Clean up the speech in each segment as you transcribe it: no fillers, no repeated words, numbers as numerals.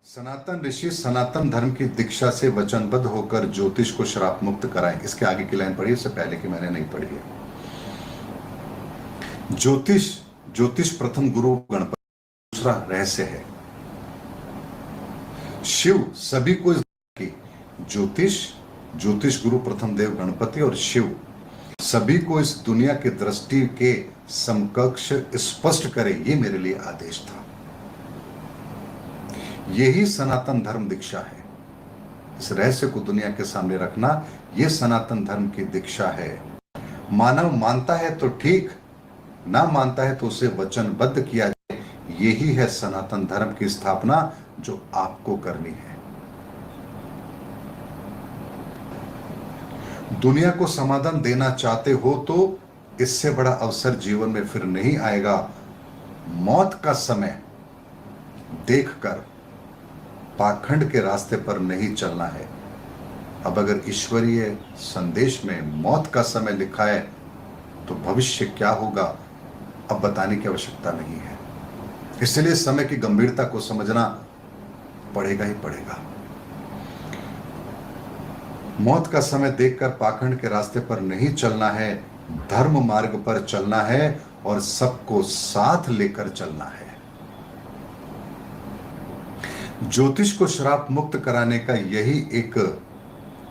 सनातन ऋषि सनातन धर्म की दीक्षा से वचनबद्ध होकर ज्योतिष को श्राप मुक्त कराएं। इसके आगे की लाइन पढ़ी, इससे पहले की मैंने नहीं पढ़ी है। ज्योतिष ज्योतिष प्रथम गुरु गणपति, दूसरा रहस्य है। शिव सभी को की ज्योतिष ज्योतिष गुरु प्रथम देव गणपति और शिव सभी को इस दुनिया की दृष्टि के समकक्ष स्पष्ट करे, ये मेरे लिए आदेश था। यही सनातन धर्म दीक्षा है। इस रहस्य को दुनिया के सामने रखना, यह सनातन धर्म की दीक्षा है। मानव मानता है तो ठीक, ना मानता है तो उसे वचनबद्ध किया जाए। यही है सनातन धर्म की स्थापना जो आपको करनी है। दुनिया को समाधान देना चाहते हो तो इससे बड़ा अवसर जीवन में फिर नहीं आएगा। मौत का समय देखकर पाखंड के रास्ते पर नहीं चलना है। अब अगर ईश्वरीय संदेश में मौत का समय लिखा है तो भविष्य क्या होगा अब बताने की आवश्यकता नहीं है। इसलिए समय की गंभीरता को समझना पड़ेगा ही पड़ेगा। मौत का समय देखकर पाखंड के रास्ते पर नहीं चलना है, धर्म मार्ग पर चलना है और सबको साथ लेकर चलना है। ज्योतिष को श्राप मुक्त कराने का यही एक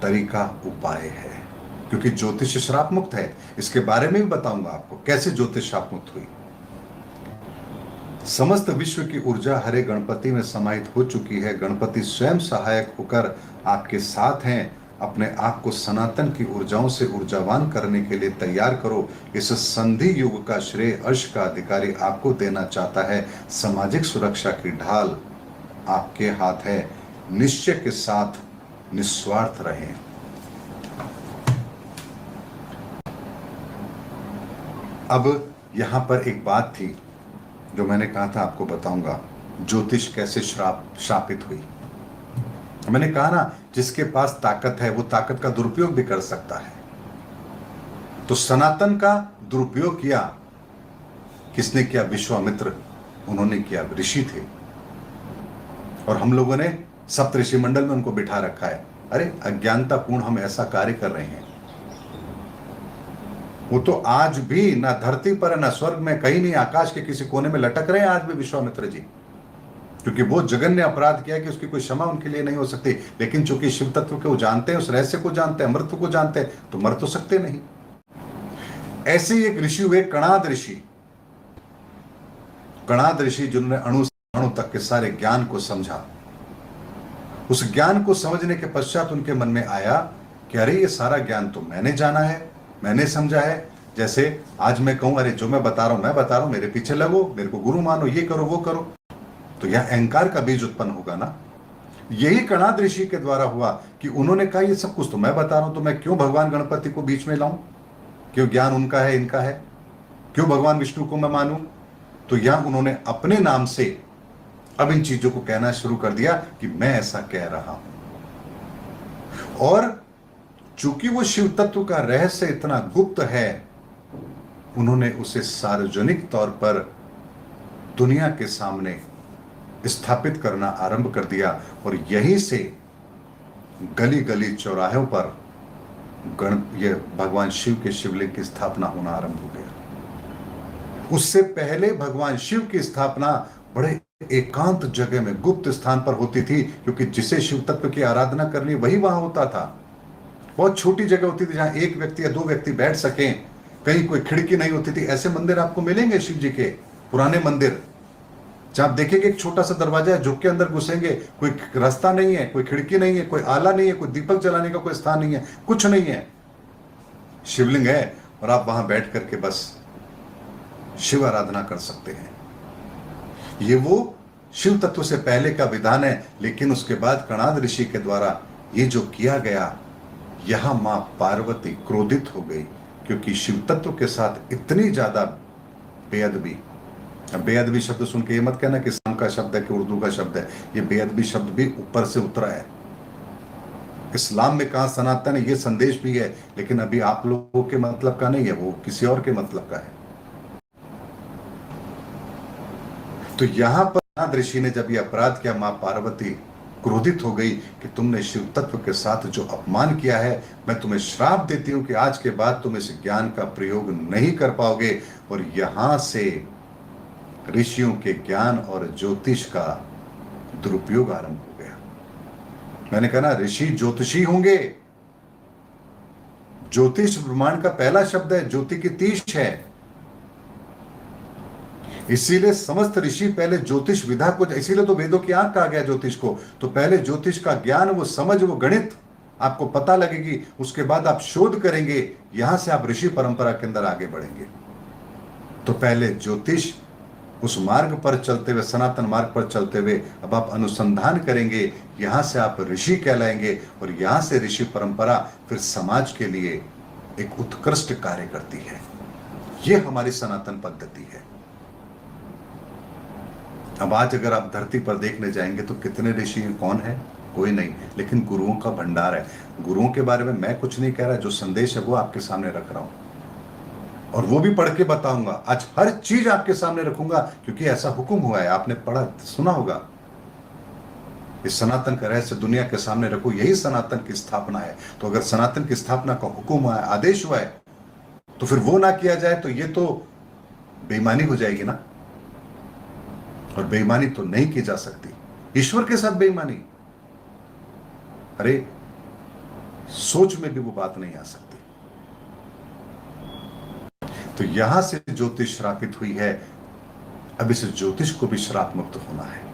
तरीका उपाय है, क्योंकि ज्योतिष श्राप मुक्त है। इसके बारे में भी बताऊंगा आपको कैसे ज्योतिष श्राप मुक्त हुई। समस्त विश्व की ऊर्जा हरे गणपति में समाहित हो चुकी है। गणपति स्वयं सहायक होकर आपके साथ हैं। अपने आप को सनातन की ऊर्जाओं से ऊर्जावान करने के लिए तैयार करो। इस संधि युग का श्रेय अर्श का अधिकारी आपको देना चाहता है। सामाजिक सुरक्षा की ढाल आपके हाथ है। निश्चय के साथ निस्वार्थ रहें। अब यहां पर एक बात थी जो मैंने कहा था आपको बताऊंगा, ज्योतिष कैसे शापित हुई। मैंने कहा ना, जिसके पास ताकत है वो ताकत का दुरुपयोग भी कर सकता है। तो सनातन का दुरुपयोग किया किसने किया? विश्वामित्र, उन्होंने किया। ऋषि थे और हम लोगों ने सप्त ऋषि मंडल में उनको बिठा रखा है। अरे अज्ञानतापूर्ण हम ऐसा कार्य कर रहे हैं। वो तो आज भी ना धरती पर ना स्वर्ग में, कहीं नहीं, आकाश के किसी कोने में लटक रहे हैं आज भी विश्वामित्र जी, क्योंकि वो जघन्य अपराध किया कि उसकी कोई क्षमा उनके लिए नहीं हो सकती। लेकिन चूंकि शिव तत्व को जानते हैं, उस रहस्य को जानते हैं, मृत्यु को जानते हैं, तो मर तो सकते नहीं। ऐसे ही एक ऋषि हुए कणाद ऋषि। कणाद ऋषि जिन्होंने अणु तक के सारे ज्ञान को समझा। उस ज्ञान को समझने के पश्चात उनके मन में आया कि अरे ये सारा ज्ञान तो मैंने जाना है, मैंने समझा है। जैसे आज मैं कहूं अरे जो मैं बता रहा हूं, मेरे पीछे लगो, मेरे को गुरु मानो, ये करो वो करो, तो यह अहंकार का बीज उत्पन्न होगा ना। यही कणाद ऋषि के द्वारा हुआ कि उन्होंने कहा ये सब कुछ तो मैं बता रहा हूं, तो मैं क्यों भगवान गणपति को बीच में लाऊं? क्यों ज्ञान उनका है, इनका है? क्यों भगवान विष्णु को मैं मानूं? तो यहां उन्होंने अपने नाम से अब इन चीजों को कहना शुरू कर दिया कि मैं ऐसा कह रहा हूं। और चूंकि वो शिव तत्व का रहस्य इतना गुप्त है, उन्होंने उसे सार्वजनिक तौर पर दुनिया के सामने स्थापित करना आरंभ कर दिया। और यहीं से गली गली चौराहों पर ये भगवान शिव के शिवलिंग की स्थापना होना आरंभ हो गया। उससे पहले भगवान शिव की स्थापना बड़े एकांत जगह में, गुप्त स्थान पर होती थी, क्योंकि जिसे शिव तत्व की आराधना करनी वही वहां होता था। बहुत छोटी जगह होती थी जहां एक व्यक्ति या दो व्यक्ति बैठ सकें, कहीं कोई खिड़की नहीं होती थी। ऐसे मंदिर आपको मिलेंगे शिव जी के, पुराने मंदिर, जहां आप देखेंगे एक छोटा सा दरवाजा है, झुक के अंदर घुसेंगे, कोई रास्ता नहीं है, कोई खिड़की नहीं है, कोई आला नहीं है, कोई दीपक जलाने का कोई स्थान नहीं है, कुछ नहीं है, शिवलिंग है और आप वहां बैठ करके बस शिव आराधना कर सकते हैं। ये वो शिव तत्व से पहले का विधान है। लेकिन उसके बाद कणाद ऋषि के द्वारा ये जो किया गया, यहां मां पार्वती क्रोधित हो गई, क्योंकि शिव तत्व के साथ इतनी ज्यादा बेअदबी। बेअदबी शब्द सुन के ये मत कहना कि इस्लाम का शब्द है कि उर्दू का शब्द है। ये बेअदबी शब्द भी ऊपर से उतरा है। इस्लाम में कहा सनातन है, ये संदेश भी है, लेकिन अभी आप लोगों के मतलब का नहीं है, वो किसी और के मतलब का है। तो यहां पर नारद ऋषि ने जब ये अपराध किया, मां पार्वती क्रोधित हो गई कि तुमने शिव तत्व के साथ जो अपमान किया है, मैं तुम्हें श्राप देती हूं कि आज के बाद तुम इस ज्ञान का प्रयोग नहीं कर पाओगे। और यहां से ऋषियों के ज्ञान और ज्योतिष का दुरुपयोग आरंभ हो गया। मैंने कहा ना, ऋषि ज्योतिषी होंगे। ज्योतिष ब्रह्मांड का पहला शब्द है, ज्योति की तीश है। इसीलिए समस्त ऋषि पहले ज्योतिष विधा को, इसीलिए तो वेदों की आंख कहा गया ज्योतिष को। तो पहले ज्योतिष का ज्ञान, वो समझ, वो गणित आपको पता लगेगी, उसके बाद आप शोध करेंगे, यहां से आप ऋषि परंपरा के अंदर आगे बढ़ेंगे। तो पहले ज्योतिष, उस मार्ग पर चलते हुए, सनातन मार्ग पर चलते हुए अब आप अनुसंधान करेंगे, यहां से आप ऋषि कहलाएंगे। और यहां से ऋषि परंपरा फिर समाज के लिए एक उत्कृष्ट कार्य करती है। यह हमारी सनातन पद्धति है। अब आज अगर आप धरती पर देखने जाएंगे तो कितने ऋषि हैं, कौन है? कोई नहीं, लेकिन गुरुओं का भंडार है। गुरुओं के बारे में मैं कुछ नहीं कह रहा, जो संदेश है वो आपके सामने रख रहा हूं, और वो भी पढ़ के बताऊंगा। आज हर चीज आपके सामने रखूंगा, क्योंकि ऐसा हुक्म हुआ है, आपने पढ़ा सुना होगा। इस सनातन का रहस्य दुनिया के सामने रखो, यही सनातन की स्थापना है। तो अगर सनातन की स्थापना का हुक्म हुआ है, आदेश हुआ है, तो फिर वो ना किया जाए तो ये तो बेईमानी हो जाएगी ना। और बेईमानी तो नहीं की जा सकती, ईश्वर के साथ बेईमानी, अरे सोच में भी वो बात नहीं आ सकती। तो यहां से ज्योतिष श्रापित हुई है, अब इस ज्योतिष को भी श्राप मुक्त होना है।